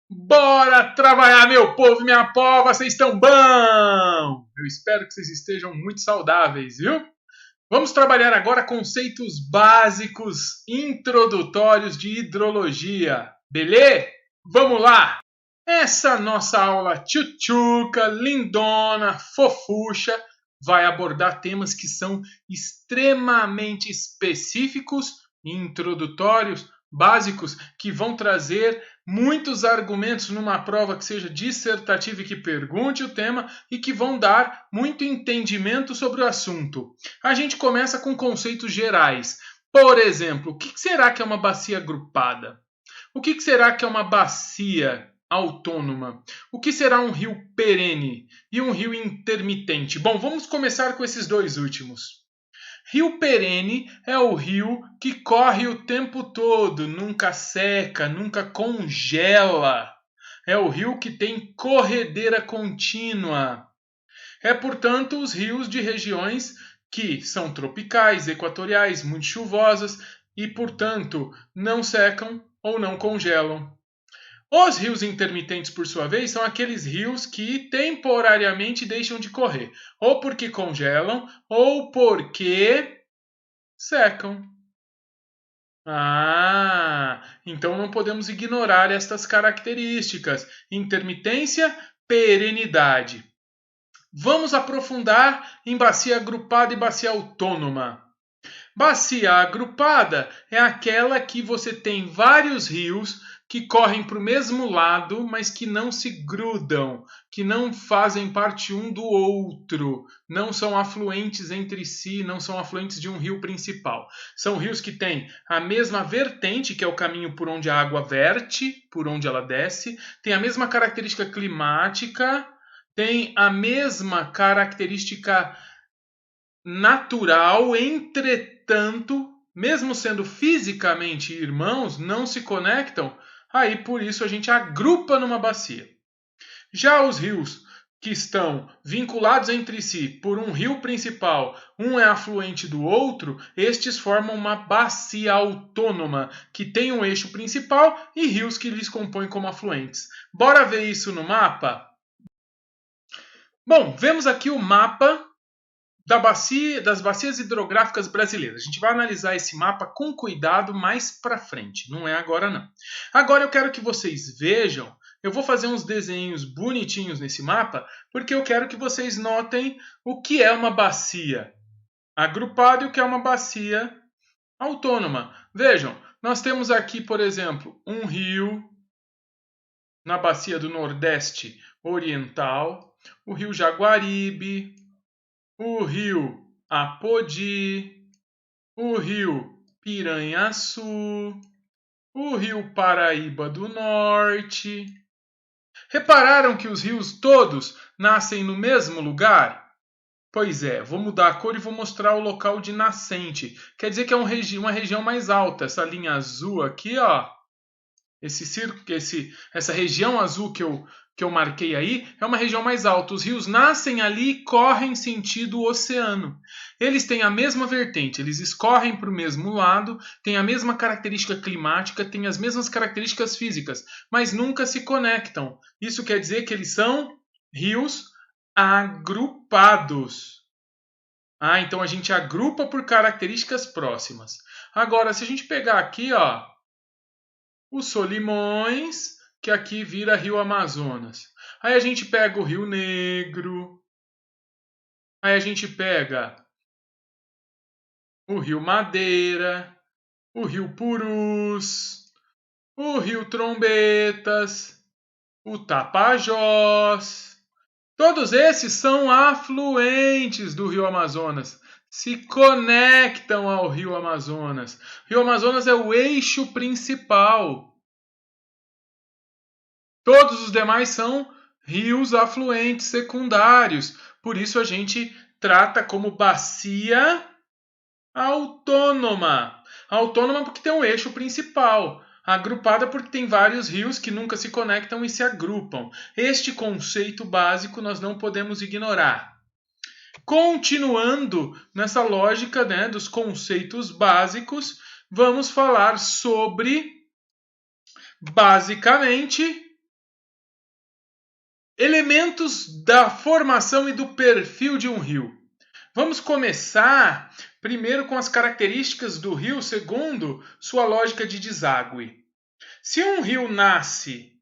Bora trabalhar, meu povo e minha pova, vocês estão bom? Eu espero que vocês estejam muito saudáveis, viu? Vamos trabalhar agora conceitos básicos introdutórios de hidrologia, beleza? Vamos lá! Essa nossa aula tchutchuca, lindona, fofucha, vai abordar temas que são extremamente específicos, introdutórios, básicos, que vão trazer muitos argumentos numa prova que seja dissertativa e que pergunte o tema e que vão dar muito entendimento sobre o assunto. A gente começa com conceitos gerais. Por exemplo, o que será que é uma bacia agrupada? O que será que é uma bacia autônoma? O que será um rio perene e um rio intermitente? Bom, vamos começar com esses dois últimos. Rio perene é o rio que corre o tempo todo, nunca seca, nunca congela. É o rio que tem corredeira contínua. É, portanto, os rios de regiões que são tropicais, equatoriais, muito chuvosas e, portanto, não secam ou não congelam. Os rios intermitentes, por sua vez, são aqueles rios que temporariamente deixam de correr, ou porque congelam, ou porque secam. Então não podemos ignorar estas características: intermitência, perenidade. Vamos aprofundar em bacia agrupada e bacia autônoma. Bacia agrupada é aquela que você tem vários rios que correm para o mesmo lado, mas que não se grudam, que não fazem parte um do outro, não são afluentes entre si, não são afluentes de um rio principal. São rios que têm a mesma vertente, que é o caminho por onde a água verte, por onde ela desce, tem a mesma característica climática, tem a mesma característica natural, entretanto, mesmo sendo fisicamente irmãos, não se conectam, aí por isso a gente agrupa numa bacia. Já os rios que estão vinculados entre si por um rio principal, um é afluente do outro, estes formam uma bacia autônoma, que tem um eixo principal e rios que lhes compõem como afluentes. Bora ver isso no mapa? Bom, vemos aqui o mapa das bacias hidrográficas brasileiras. A gente vai analisar esse mapa com cuidado mais para frente, não é agora não. Agora eu quero que vocês vejam, eu vou fazer uns desenhos bonitinhos nesse mapa, porque eu quero que vocês notem o que é uma bacia agrupada e o que é uma bacia autônoma. Vejam, nós temos aqui, por exemplo, um rio na bacia do Nordeste Oriental, o rio Jaguaribe, o rio Apodi, o rio Piranhaçu, o rio Paraíba do Norte. Repararam que os rios todos nascem no mesmo lugar? Pois é, vou mudar a cor e vou mostrar o local de nascente. Quer dizer que é uma região mais alta. Essa linha azul aqui, ó, essa região azul que eu marquei aí é uma região mais alta. Os rios nascem ali e correm sentido oceano. Eles têm a mesma vertente, eles escorrem para o mesmo lado, têm a mesma característica climática, têm as mesmas características físicas, mas nunca se conectam. Isso quer dizer que eles são rios agrupados. Então a gente agrupa por características próximas. Agora, se a gente pegar aqui, ó, o Solimões, que aqui vira Rio Amazonas. Aí a gente pega o Rio Negro. Aí a gente pega o Rio Madeira, o Rio Purus, o Rio Trombetas, o Tapajós. Todos esses são afluentes do Rio Amazonas. Se conectam ao Rio Amazonas. O Rio Amazonas é o eixo principal. Todos os demais são rios afluentes secundários. Por isso a gente trata como bacia autônoma. Autônoma porque tem um eixo principal. Agrupada porque tem vários rios que nunca se conectam e se agrupam. Este conceito básico nós não podemos ignorar. Continuando nessa lógica, né, dos conceitos básicos, vamos falar sobre, basicamente, Elementos da formação e do perfil de um rio. Vamos começar primeiro com as características do rio segundo sua lógica de deságue. Se um rio nasce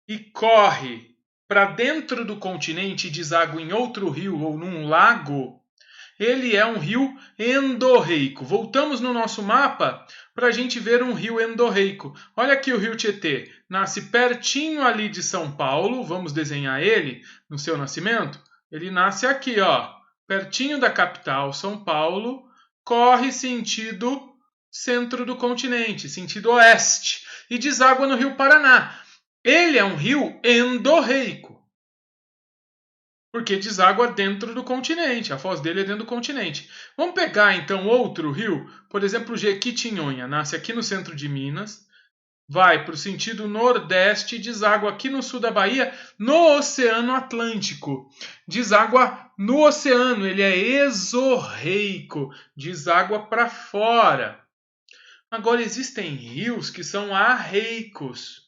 e corre para dentro do continente e deságua em outro rio ou num lago, ele é um rio endorreico. Voltamos no nosso mapa para a gente ver um rio endorreico. Olha aqui o rio Tietê. Nasce pertinho ali de São Paulo. Vamos desenhar ele no seu nascimento? Ele nasce aqui, ó, pertinho da capital, São Paulo. Corre sentido centro do continente, sentido oeste. E deságua no rio Paraná. Ele é um rio endorreico. Porque deságua dentro do continente, a foz dele é dentro do continente. Vamos pegar então outro rio, por exemplo, o Jequitinhonha, nasce aqui no centro de Minas, vai para o sentido nordeste e deságua aqui no sul da Bahia, no Oceano Atlântico. Deságua no oceano, ele é exorreico, deságua para fora. Agora existem rios que são arreicos.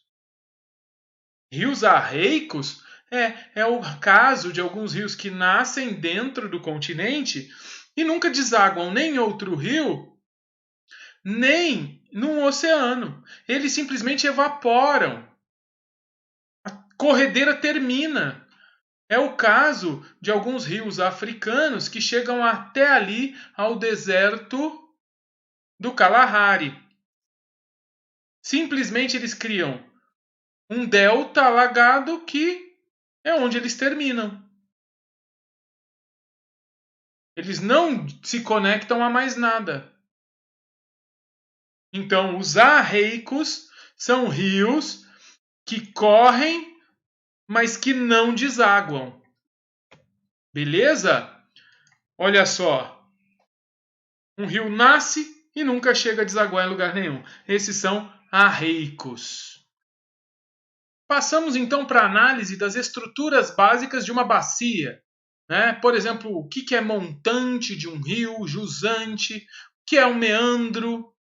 Rios arreicos é o caso de alguns rios que nascem dentro do continente e nunca desaguam nem em outro rio, nem no oceano. Eles simplesmente evaporam. A corredeira termina. É o caso de alguns rios africanos que chegam até ali ao deserto do Kalahari. Simplesmente eles criam um delta alagado que é onde eles terminam. Eles não se conectam a mais nada. Então, os arreicos são rios que correm, mas que não desaguam. Beleza? Olha só. Um rio nasce e nunca chega a desaguar em lugar nenhum. Esses são arreicos. Passamos então para a análise das estruturas básicas de uma bacia. Por exemplo, o que é montante de um rio, jusante, o que é um meandro.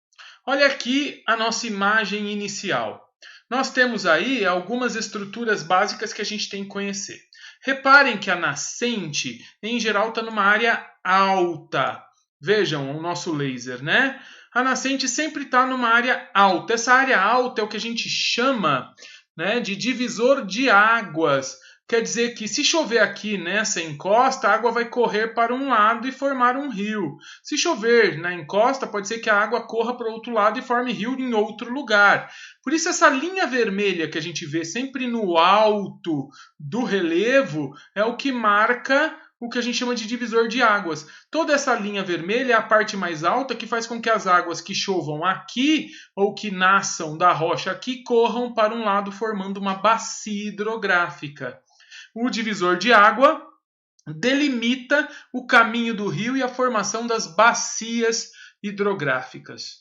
Olha aqui a nossa imagem inicial. Nós temos aí algumas estruturas básicas que a gente tem que conhecer. Reparem que a nascente, em geral, está numa área alta. Vejam o nosso laser, né? A nascente sempre está numa área alta. Essa área alta é o que a gente chama, de divisor de águas. Quer dizer que se chover aqui nessa encosta, a água vai correr para um lado e formar um rio. Se chover na encosta, pode ser que a água corra para o outro lado e forme rio em outro lugar. Por isso essa linha vermelha que a gente vê sempre no alto do relevo é o que marca o que a gente chama de divisor de águas. Toda essa linha vermelha é a parte mais alta que faz com que as águas que chovam aqui ou que nasçam da rocha aqui corram para um lado formando uma bacia hidrográfica. O divisor de água delimita o caminho do rio e a formação das bacias hidrográficas.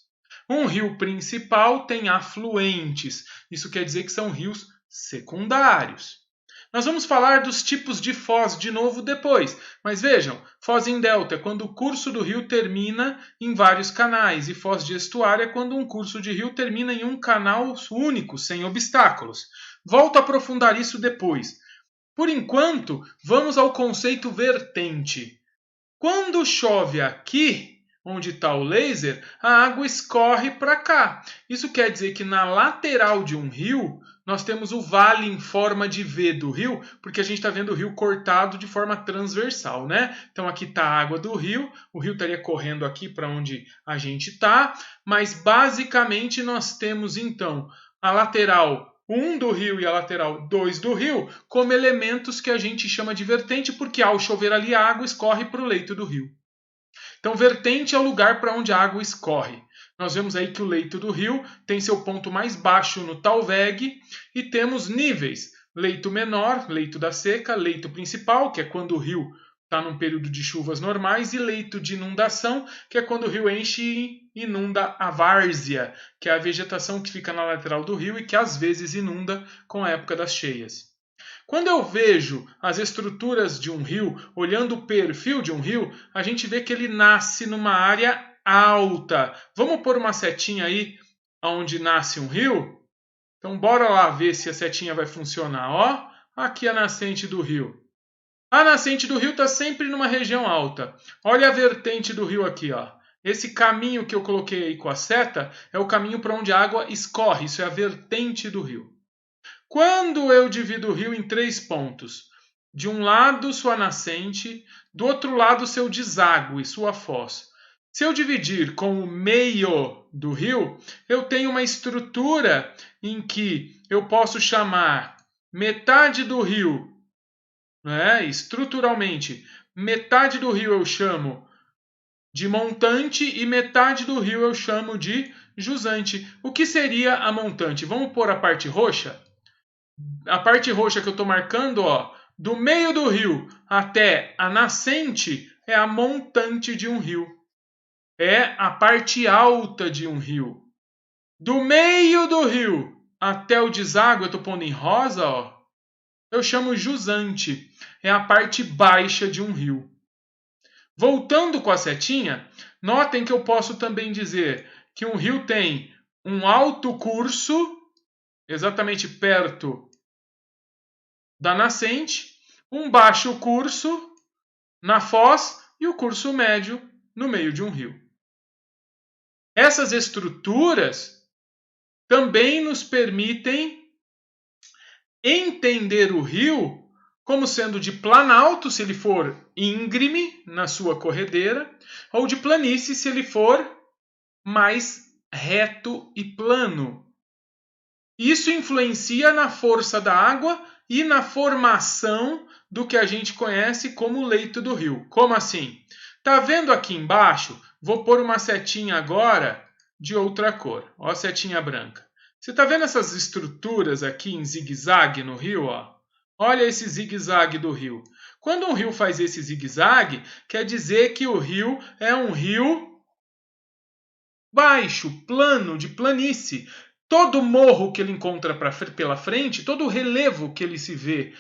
Um rio principal tem afluentes. Isso quer dizer que são rios secundários. Nós vamos falar dos tipos de foz de novo depois. Mas vejam, foz em delta é quando o curso do rio termina em vários canais. E foz de estuário é quando um curso de rio termina em um canal único, sem obstáculos. Volto a aprofundar isso depois. Por enquanto, vamos ao conceito vertente. Quando chove aqui, onde está o laser, a água escorre para cá. Isso quer dizer que na lateral de um rio, nós temos o vale em forma de V do rio, porque a gente está vendo o rio cortado de forma transversal, né? Então aqui está a água do rio, o rio estaria correndo aqui para onde a gente está, mas basicamente nós temos então a lateral 1 do rio e a lateral 2 do rio como elementos que a gente chama de vertente, porque ao chover ali a água escorre para o leito do rio. Então, vertente é o lugar para onde a água escorre. Nós vemos aí que o leito do rio tem seu ponto mais baixo no Talweg e temos níveis. Leito menor, leito da seca, leito principal, que é quando o rio está num período de chuvas normais, e leito de inundação, que é quando o rio enche e inunda a várzea, que é a vegetação que fica na lateral do rio e que às vezes inunda com a época das cheias. Quando eu vejo as estruturas de um rio, olhando o perfil de um rio, a gente vê que ele nasce numa área alta. Vamos pôr uma setinha aí onde nasce um rio? Então bora lá ver se a setinha vai funcionar. Ó, aqui a nascente do rio. A nascente do rio está sempre numa região alta. Olha a vertente do rio aqui, ó. Esse caminho que eu coloquei aí com a seta é o caminho para onde a água escorre. Isso é a vertente do rio. Quando eu divido o rio em 3 pontos, de um lado sua nascente, do outro lado seu deságue, sua foz. Se eu dividir com o meio do rio, eu tenho uma estrutura em que eu posso chamar metade do rio, né, estruturalmente, metade do rio eu chamo de montante e metade do rio eu chamo de jusante. O que seria a montante? Vamos pôr a parte roxa? A parte roxa que eu estou marcando, ó, do meio do rio até a nascente é a montante de um rio. É a parte alta de um rio. Do meio do rio até o deságue, eu estou pondo em rosa, ó, eu chamo jusante. É a parte baixa de um rio. Voltando com a setinha, notem que eu posso também dizer que um rio tem um alto curso, exatamente perto da nascente, um baixo curso na foz e o curso médio no meio de um rio. Essas estruturas também nos permitem entender o rio como sendo de planalto, se ele for íngreme na sua corredeira, ou de planície, se ele for mais reto e plano. Isso influencia na força da água e na formação do que a gente conhece como leito do rio. Como assim? Tá vendo aqui embaixo? Vou pôr uma setinha agora de outra cor. Ó a setinha branca. Você tá vendo essas estruturas aqui em zigue-zague no rio? Ó? Olha esse zigue-zague do rio. Quando um rio faz esse zigue-zague, quer dizer que o rio é um rio baixo, plano, de planície. Todo morro que ele encontra pela frente, todo relevo que ele se vê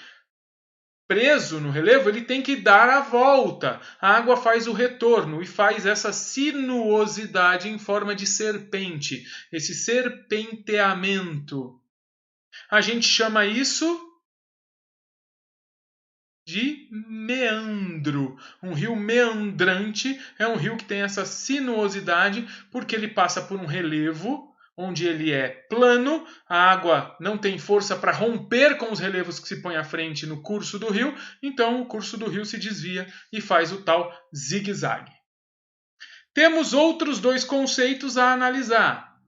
preso no relevo, ele tem que dar a volta. A água faz o retorno e faz essa sinuosidade em forma de serpente, esse serpenteamento. A gente chama isso de meandro. Um rio meandrante é um rio que tem essa sinuosidade porque ele passa por um relevo onde ele é plano, a água não tem força para romper com os relevos que se põem à frente no curso do rio, então o curso do rio se desvia e faz o tal zigue-zague. Temos outros 2 conceitos a analisar.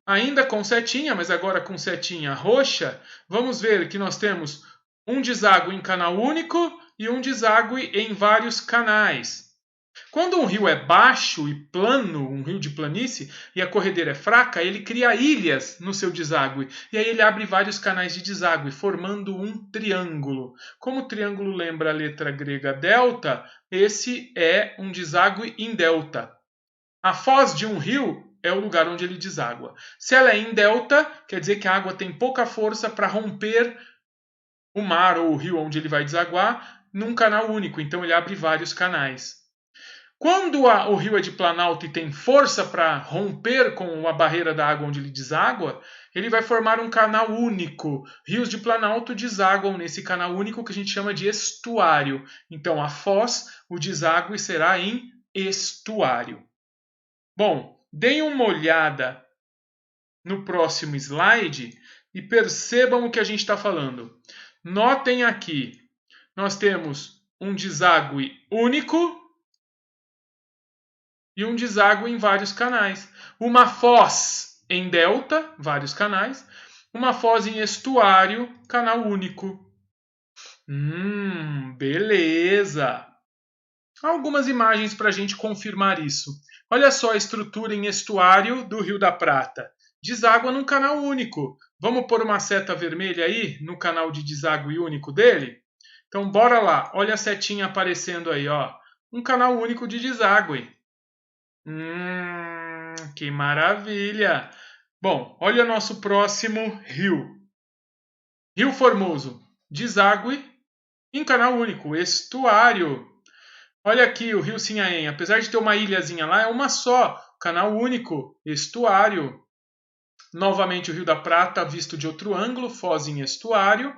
Ainda com setinha, mas agora com setinha roxa, vamos ver que nós temos um deságue em canal único e um deságue em vários canais. Quando um rio é baixo e plano, um rio de planície, e a corredeira é fraca, ele cria ilhas no seu deságue. E aí ele abre vários canais de deságue, formando um triângulo. Como o triângulo lembra a letra grega delta, esse é um deságue em delta. A foz de um rio é o lugar onde ele deságua. Se ela é em delta, quer dizer que a água tem pouca força para romper o mar ou o rio onde ele vai desaguar num canal único, então ele abre vários canais. Quando o rio é de planalto e tem força para romper com a barreira da água onde ele deságua, ele vai formar um canal único. Rios de planalto desaguam nesse canal único que a gente chama de estuário. Então a foz, o deságue será em estuário. Bom, deem uma olhada no próximo slide e percebam o que a gente está falando. Notem aqui, nós temos um deságue único e um deságue em vários canais. Uma foz em delta, vários canais. Uma foz em estuário, canal único. Beleza! Algumas imagens para a gente confirmar isso. Olha só a estrutura em estuário do Rio da Prata. Deságua num canal único. Vamos pôr uma seta vermelha aí no canal de deságue único dele? Então bora lá. Olha a setinha aparecendo aí, ó. Um canal único de deságue. Que maravilha! Bom, olha o nosso próximo rio. Rio Formoso. Deságue em canal único, estuário. Olha aqui o Rio Sinhaém, apesar de ter uma ilhazinha lá, é uma só, canal único, estuário. Novamente o Rio da Prata visto de outro ângulo, foz em estuário.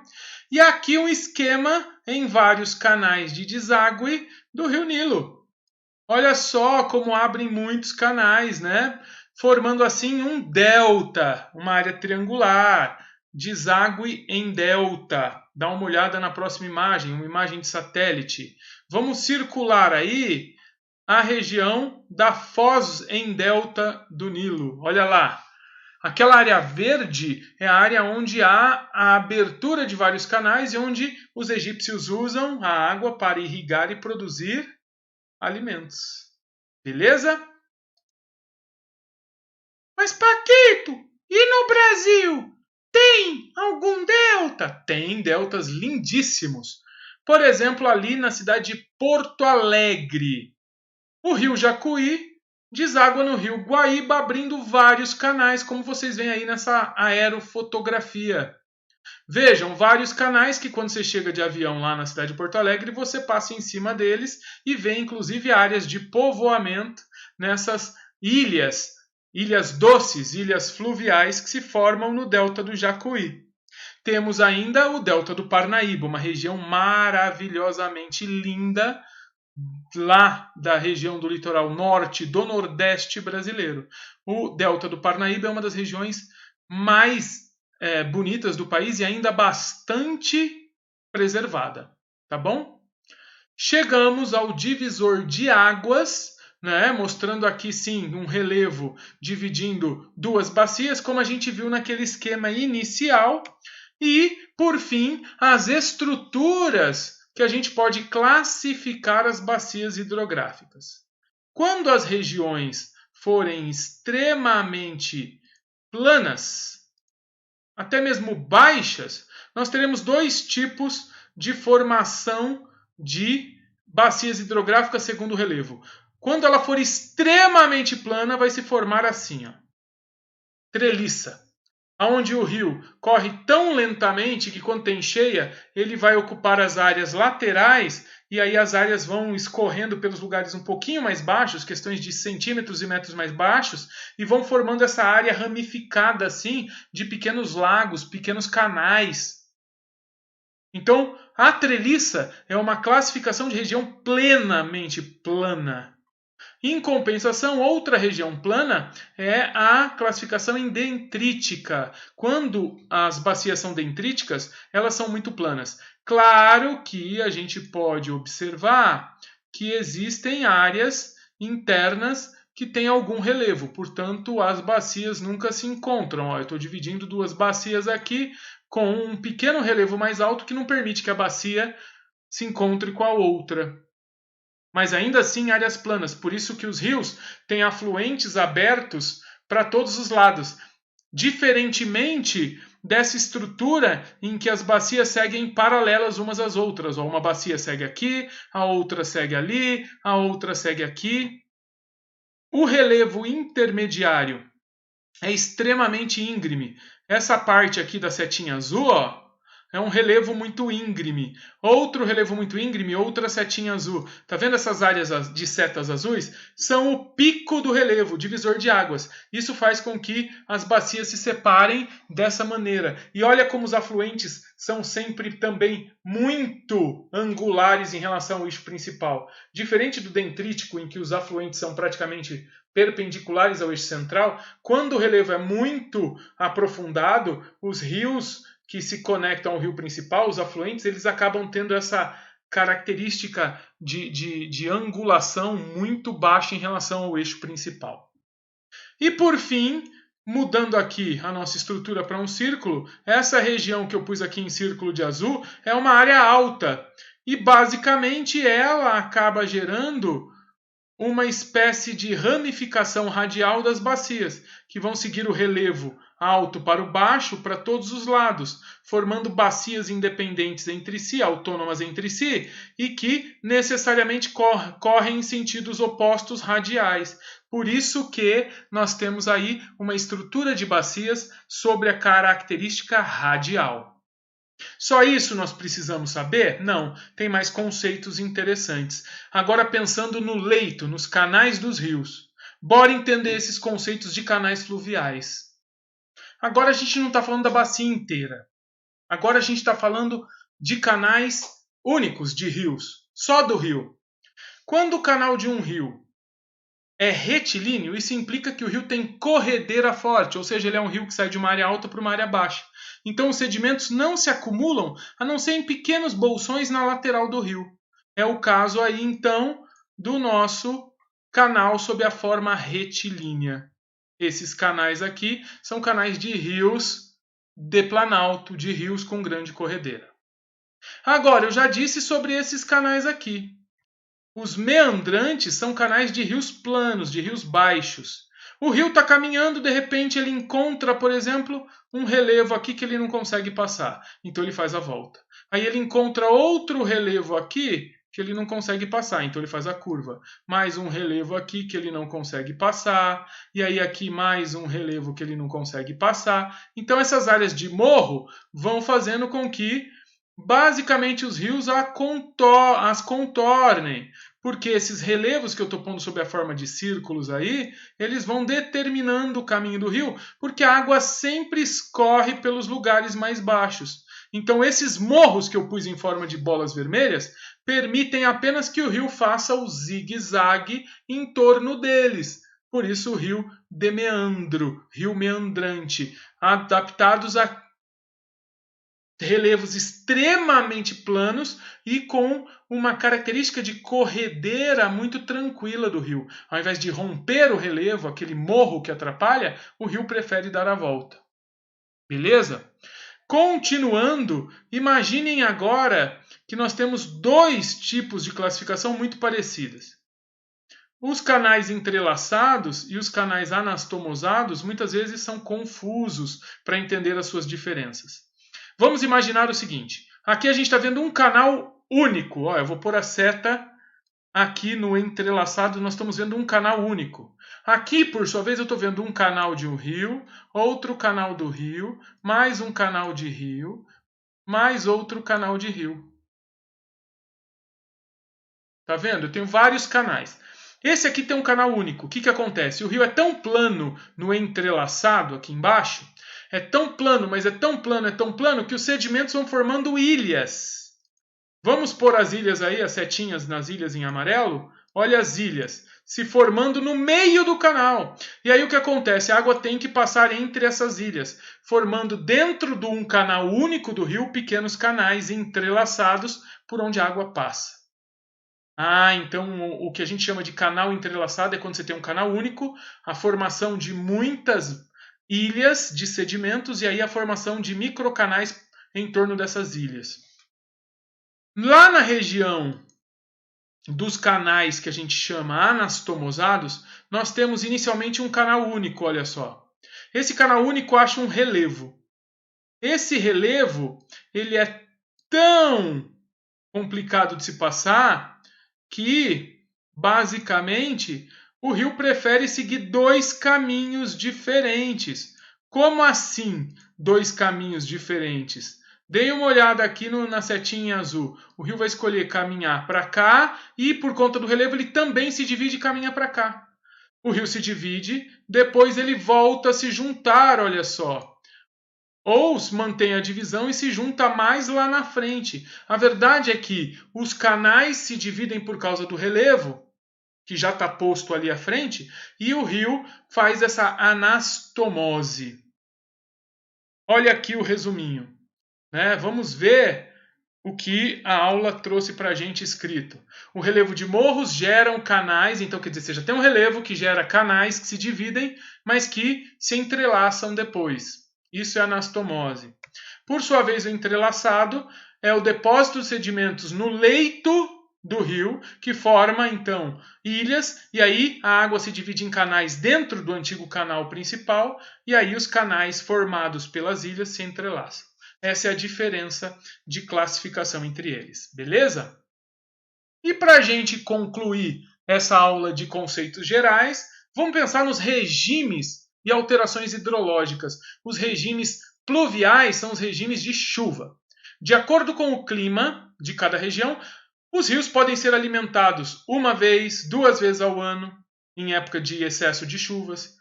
E aqui um esquema em vários canais de deságue do Rio Nilo. Olha só como abrem muitos canais, né? Formando assim um delta, uma área triangular, deságue em delta. Dá uma olhada na próxima imagem, uma imagem de satélite. Vamos circular aí a região da foz em delta do Nilo. Olha lá. Aquela área verde é a área onde há a abertura de vários canais e onde os egípcios usam a água para irrigar e produzir alimentos. Beleza? Mas, Paquito, e no Brasil? Tem algum delta? Tem deltas lindíssimos. Por exemplo, ali na cidade de Porto Alegre. O rio Jacuí deságua no rio Guaíba, abrindo vários canais, como vocês veem aí nessa aerofotografia. Vejam, vários canais que quando você chega de avião lá na cidade de Porto Alegre, você passa em cima deles e vê inclusive áreas de povoamento nessas ilhas, ilhas doces, ilhas fluviais que se formam no delta do Jacuí. Temos ainda o delta do Parnaíba, uma região maravilhosamente linda, lá da região do litoral norte do Nordeste brasileiro. O delta do Parnaíba é uma das regiões mais bonitas do país e ainda bastante preservada, tá bom? Chegamos ao divisor de águas, né, mostrando aqui sim um relevo dividindo duas bacias, como a gente viu naquele esquema inicial. E, por fim, as estruturas que a gente pode classificar as bacias hidrográficas. Quando as regiões forem extremamente planas, até mesmo baixas, nós teremos dois tipos de formação de bacias hidrográficas segundo o relevo. Quando ela for extremamente plana, vai se formar assim, ó, treliça, onde o rio corre tão lentamente que quando tem cheia, ele vai ocupar as áreas laterais e aí as áreas vão escorrendo pelos lugares um pouquinho mais baixos, questões de centímetros e metros mais baixos, e vão formando essa área ramificada assim de pequenos lagos, pequenos canais. Então, a treliça é uma classificação de região plenamente plana. Em compensação, outra região plana é a classificação em dendrítica. Quando as bacias são dendríticas, elas são muito planas. Claro que a gente pode observar que existem áreas internas que têm algum relevo, portanto, as bacias nunca se encontram. Eu estou dividindo duas bacias aqui com um pequeno relevo mais alto que não permite que a bacia se encontre com a outra. Mas ainda assim áreas planas, por isso que os rios têm afluentes abertos para todos os lados, diferentemente dessa estrutura em que as bacias seguem paralelas umas às outras. Uma bacia segue aqui, a outra segue ali, a outra segue aqui. O relevo intermediário é extremamente íngreme. Essa parte aqui da setinha azul, ó, é um relevo muito íngreme. Outro relevo muito íngreme, outra setinha azul. Tá vendo essas áreas de setas azuis? São o pico do relevo, divisor de águas. Isso faz com que as bacias se separem dessa maneira. E olha como os afluentes são sempre também muito angulares em relação ao eixo principal. Diferente do dendrítico, em que os afluentes são praticamente perpendiculares ao eixo central, quando o relevo é muito aprofundado, os rios que se conectam ao rio principal, os afluentes, eles acabam tendo essa característica de angulação muito baixa em relação ao eixo principal. E por fim, mudando aqui a nossa estrutura para um círculo, essa região que eu pus aqui em círculo de azul é uma área alta. E basicamente ela acaba gerando uma espécie de ramificação radial das bacias, que vão seguir o relevo alto para o baixo para todos os lados, formando bacias independentes entre si, autônomas entre si, e que necessariamente correm em sentidos opostos radiais. Por isso que nós temos aí uma estrutura de bacias sobre a característica radial. Só isso nós precisamos saber? Não, tem mais conceitos interessantes. Agora pensando no leito, nos canais dos rios. Bora entender esses conceitos de canais fluviais. Agora a gente não está falando da bacia inteira. Agora a gente está falando de canais únicos de rios, só do rio. Quando o canal de um rio é retilíneo, isso implica que o rio tem corredeira forte, ou seja, ele é um rio que sai de uma área alta para uma área baixa. Então os sedimentos não se acumulam, a não ser em pequenos bolsões na lateral do rio. É o caso aí, então, do nosso canal sob a forma retilínea. Esses canais aqui são canais de rios de planalto, de rios com grande corredeira. Agora, eu já disse sobre esses canais aqui. Os meandrantes são canais de rios planos, de rios baixos. O rio está caminhando, de repente ele encontra, por exemplo, um relevo aqui que ele não consegue passar. Então ele faz a volta. Aí ele encontra outro relevo aqui que ele não consegue passar, então ele faz a curva. Mais um relevo aqui que ele não consegue passar, e aí aqui mais um relevo que ele não consegue passar. Então essas áreas de morro vão fazendo com que basicamente os rios as contornem, porque esses relevos que eu estou pondo sob a forma de círculos aí, eles vão determinando o caminho do rio, porque a água sempre escorre pelos lugares mais baixos. Então esses morros que eu pus em forma de bolas vermelhas permitem apenas que o rio faça o zigue-zague em torno deles. Por isso o rio de meandro, rio meandrante, adaptados a relevos extremamente planos e com uma característica de corredeira muito tranquila do rio. Ao invés de romper o relevo, aquele morro que atrapalha, o rio prefere dar a volta. Beleza? Continuando, imaginem agora que nós temos dois tipos de classificação muito parecidas. Os canais entrelaçados e os canais anastomosados muitas vezes são confusos para entender as suas diferenças. Vamos imaginar o seguinte, aqui a gente está vendo um canal único, eu vou pôr a seta aqui no entrelaçado, nós estamos vendo um canal único. Aqui, por sua vez, eu estou vendo um canal de um rio, outro canal do rio, mais um canal de rio, mais outro canal de rio. Tá vendo? Eu tenho vários canais. Esse aqui tem um canal único. O que acontece? O rio é tão plano no entrelaçado aqui embaixo, é tão plano, mas é tão plano, que os sedimentos vão formando ilhas. Vamos pôr as ilhas aí, as setinhas nas ilhas em amarelo? Olha as ilhas se formando no meio do canal. E aí o que acontece? A água tem que passar entre essas ilhas, formando dentro de um canal único do rio pequenos canais entrelaçados por onde a água passa. Então o que a gente chama de canal entrelaçado é quando você tem um canal único, a formação de muitas ilhas de sedimentos e aí a formação de microcanais em torno dessas ilhas. Lá na região dos canais que a gente chama anastomosados, nós temos inicialmente um canal único, olha só. Esse canal único acha um relevo. Esse relevo, ele é tão complicado de se passar que, basicamente, o rio prefere seguir dois caminhos diferentes. Como assim, dois caminhos diferentes? Deem uma olhada aqui na setinha azul. O rio vai escolher caminhar para cá e, por conta do relevo, ele também se divide e caminha para cá. O rio se divide, depois ele volta a se juntar, olha só. Ou mantém a divisão e se junta mais lá na frente. A verdade é que os canais se dividem por causa do relevo, que já está posto ali à frente, e o rio faz essa anastomose. Olha aqui o resuminho. Vamos ver o que a aula trouxe para a gente escrito. O relevo de morros geram canais, então quer dizer, você já tem um relevo que gera canais que se dividem, mas que se entrelaçam depois. Isso é anastomose. Por sua vez, o entrelaçado é o depósito de sedimentos no leito do rio, que forma, então, ilhas, e aí a água se divide em canais dentro do antigo canal principal, e aí os canais formados pelas ilhas se entrelaçam. Essa é a diferença de classificação entre eles, beleza? E para a gente concluir essa aula de conceitos gerais, vamos pensar nos regimes e alterações hidrológicas. Os regimes pluviais são os regimes de chuva. De acordo com o clima de cada região, os rios podem ser alimentados uma vez, 2 vezes ao ano, em época de excesso de chuvas.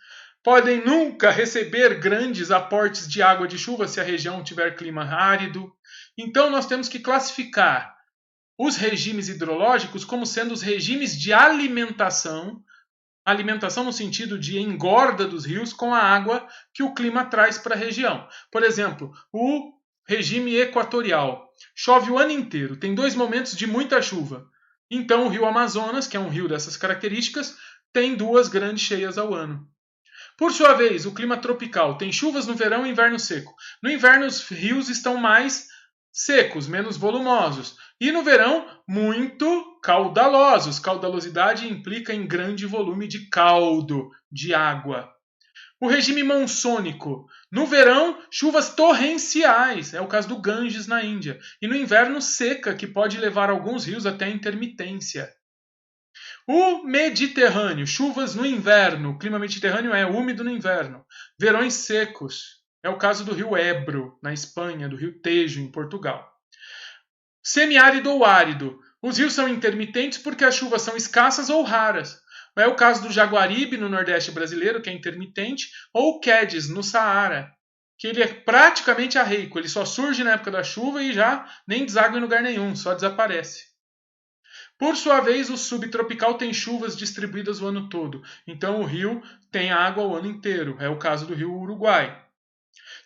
podem nunca receber grandes aportes de água de chuva se a região tiver clima árido. Então nós temos que classificar os regimes hidrológicos como sendo os regimes de alimentação no sentido de engorda dos rios com a água que o clima traz para a região. Por exemplo, o regime equatorial chove o ano inteiro, tem 2 momentos de muita chuva. Então o rio Amazonas, que é um rio dessas características, tem 2 grandes cheias ao ano. Por sua vez, o clima tropical tem chuvas no verão e inverno seco. No inverno os rios estão mais secos, menos volumosos. E no verão, muito caudalosos. Caudalosidade implica em grande volume de caldo, de água. O regime monsônico. No verão, chuvas torrenciais. É o caso do Ganges na Índia. E no inverno, seca, que pode levar alguns rios até a intermitência. O Mediterrâneo. Chuvas no inverno. O clima mediterrâneo é úmido no inverno. Verões secos. É o caso do rio Ebro, na Espanha, do rio Tejo, em Portugal. Semiárido ou árido. Os rios são intermitentes porque as chuvas são escassas ou raras. É o caso do Jaguaribe, no Nordeste brasileiro, que é intermitente, ou o Quedes, no Saara, que ele é praticamente arreico. Ele só surge na época da chuva e já nem deságua em lugar nenhum, só desaparece. Por sua vez, o subtropical tem chuvas distribuídas o ano todo. Então o rio tem água o ano inteiro. É o caso do rio Uruguai.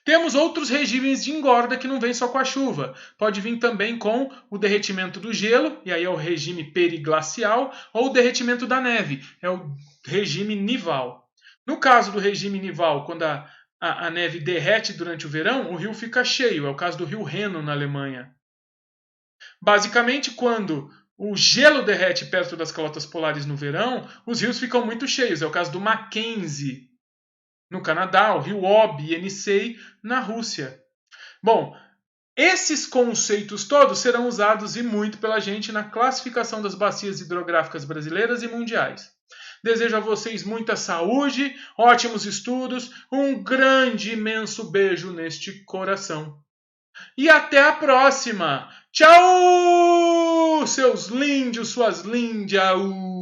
Temos outros regimes de engorda que não vem só com a chuva. Pode vir também com o derretimento do gelo, e aí é o regime periglacial, ou o derretimento da neve, é o regime nival. No caso do regime nival, quando a neve derrete durante o verão, o rio fica cheio, é o caso do rio Reno na Alemanha. Basicamente, quando o gelo derrete perto das calotas polares no verão, os rios ficam muito cheios, é o caso do Mackenzie no Canadá, o rio Ob e Yenisei na Rússia. Bom, esses conceitos todos serão usados e muito pela gente na classificação das bacias hidrográficas brasileiras e mundiais. Desejo a vocês muita saúde, ótimos estudos, um grande, imenso beijo neste coração. E até a próxima! Tchau, seus lindos, suas lindas!